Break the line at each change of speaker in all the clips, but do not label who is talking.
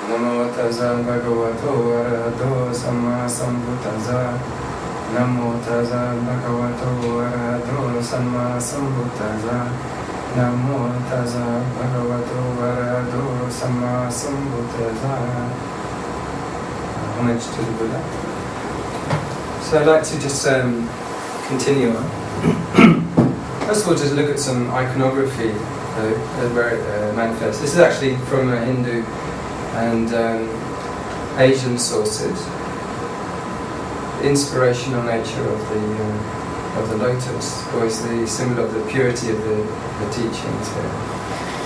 Namo tassa bhagavato arahato samma sambuddhassa. Namo tassa bhagavato arahato samma sambuddhassa. Namo tassa bhagavato arahato samma sambuddhassa. Homage to the Buddha. So I'd like to just continue on. First of all, just look at some iconography where it manifests. This is actually from a Hindu and Asian sources. The inspirational nature of the lotus, always the symbol of the purity of the teachings here.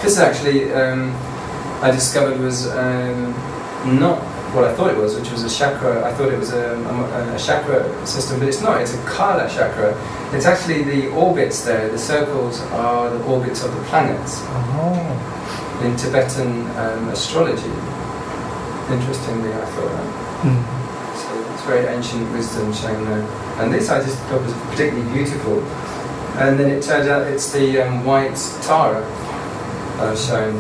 This actually I discovered was not what I thought it was, which was a chakra. I thought it was a chakra system, but it's not. It's a Kalachakra. It's actually the orbits there. The circles are the orbits of the planets.
Oh.
In Tibetan astrology. Interestingly, I thought that. So it's very ancient wisdom shown there. And this I just thought was particularly beautiful. And then it turns out it's the white Tara shown.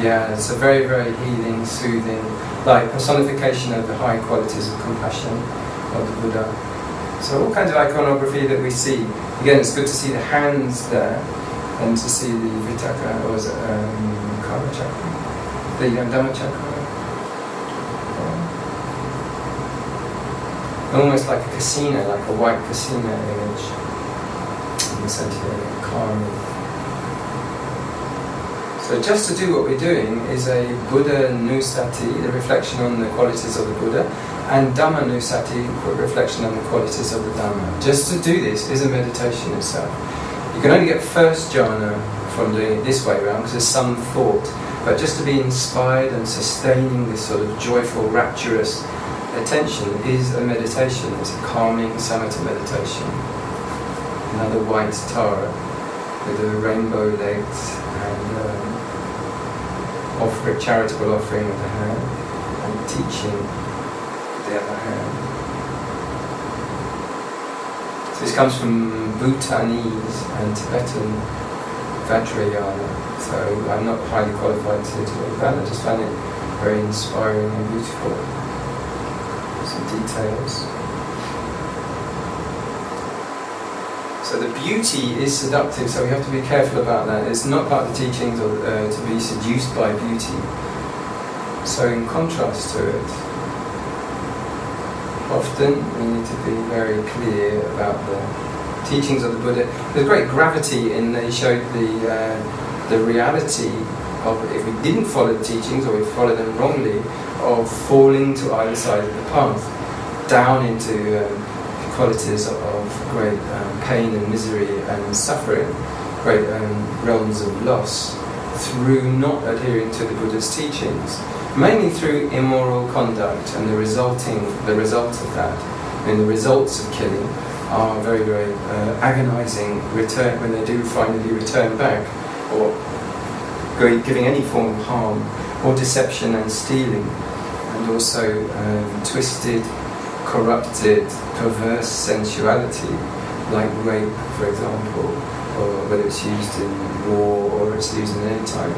Yeah, it's a very, very healing, soothing, like personification of the high qualities of compassion of the Buddha. So all kinds of iconography that we see. Again, it's good to see the hands there and to see the Vitaka, or was it Kalachakra? The Dhammachakra. Almost like a casino, like a white casino image. In the centre, calming. So just to do what we're doing is a Buddha Nusati, the reflection on the qualities of the Buddha, and Dhamma Nusati, reflection on the qualities of the Dhamma. Just to do this is a meditation itself. You can only get first jhana from doing it this way around because there's some thought, but just to be inspired and sustaining this sort of joyful, rapturous attention is a meditation. It's a calming samatha meditation. Another white Tara with the rainbow legs and charitable offering with the hand and teaching with the other hand. So this comes from Bhutanese and Tibetan Vajrayana. So I'm not highly qualified to talk about it. I just found it very inspiring and beautiful. Some details. So the beauty is seductive, so we have to be careful about that. It's not part of the teachings to be seduced by beauty. So in contrast to it, often we need to be very clear about the teachings of the Buddha. There's great gravity in they showed the reality of, if we didn't follow the teachings or we followed them wrongly, of falling to either side of the path, down into qualities of great pain and misery and suffering, great realms of loss, through not adhering to the Buddha's teachings, mainly through immoral conduct and the result of that. And the results of killing are very, very agonizing return when they do finally return back, or giving any form of harm, or deception and stealing, and also twisted, corrupted, perverse sensuality, like rape, for example, or whether it's used in war or it's used in any time,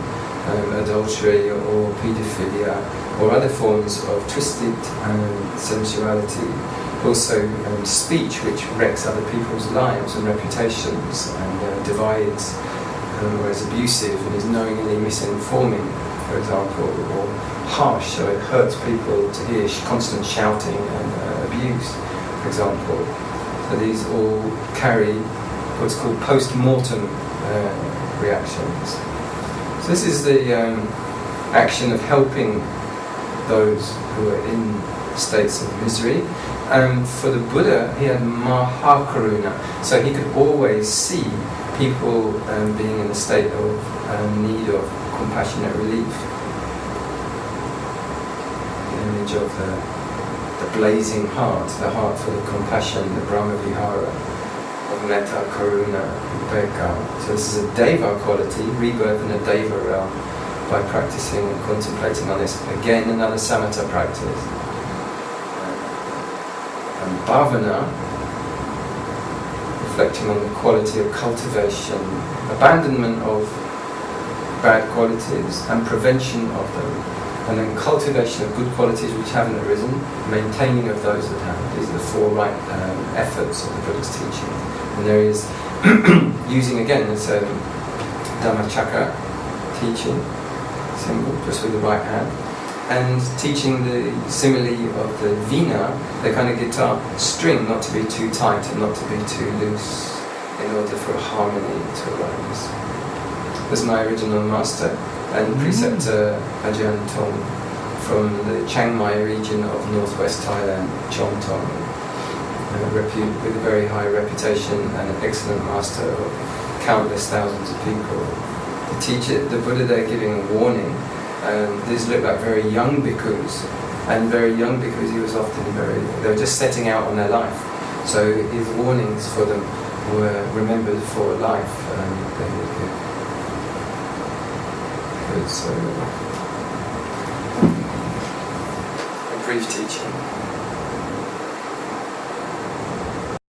adultery or paedophilia, or other forms of twisted sensuality. Also speech which wrecks other people's lives and reputations and divides, or is abusive and is knowingly misinforming, for example, or harsh, so it hurts people to hear constant shouting and abuse, for example. So these all carry what's called post-mortem reactions. So this is the action of helping those who are in states of misery. For the Buddha, he had Mahakaruna, so he could always see people being in a state of need of compassionate relief. Image of the blazing heart, the heart full of compassion, the Brahma Vihara of Metta, Karuna, Upekkha. So this is a Deva quality, rebirth in a Deva realm by practicing and contemplating on this. Again, another Samatha practice. And Bhavana, reflecting on the quality of cultivation, abandonment of bad qualities and prevention of them. and then cultivation of good qualities which haven't arisen, maintaining of those that have. These are the four right efforts of the Buddha's teaching. And there is using again this Dhamma chakra teaching symbol just with the right hand, and teaching the simile of the Vina, the kind of guitar string, not to be too tight and not to be too loose, in order for harmony to arise. There's my original master and preceptor Ajahn Tong from the Chiang Mai region of northwest Thailand, Chom Tong, with a very high reputation and an excellent master of countless thousands of people. The teacher, the Buddha there giving a warning. These look like very young bhikkhus, and very young because he was often they were just setting out on their life. So his warnings for them were remembered for life, and they would give. Good, so a brief teaching.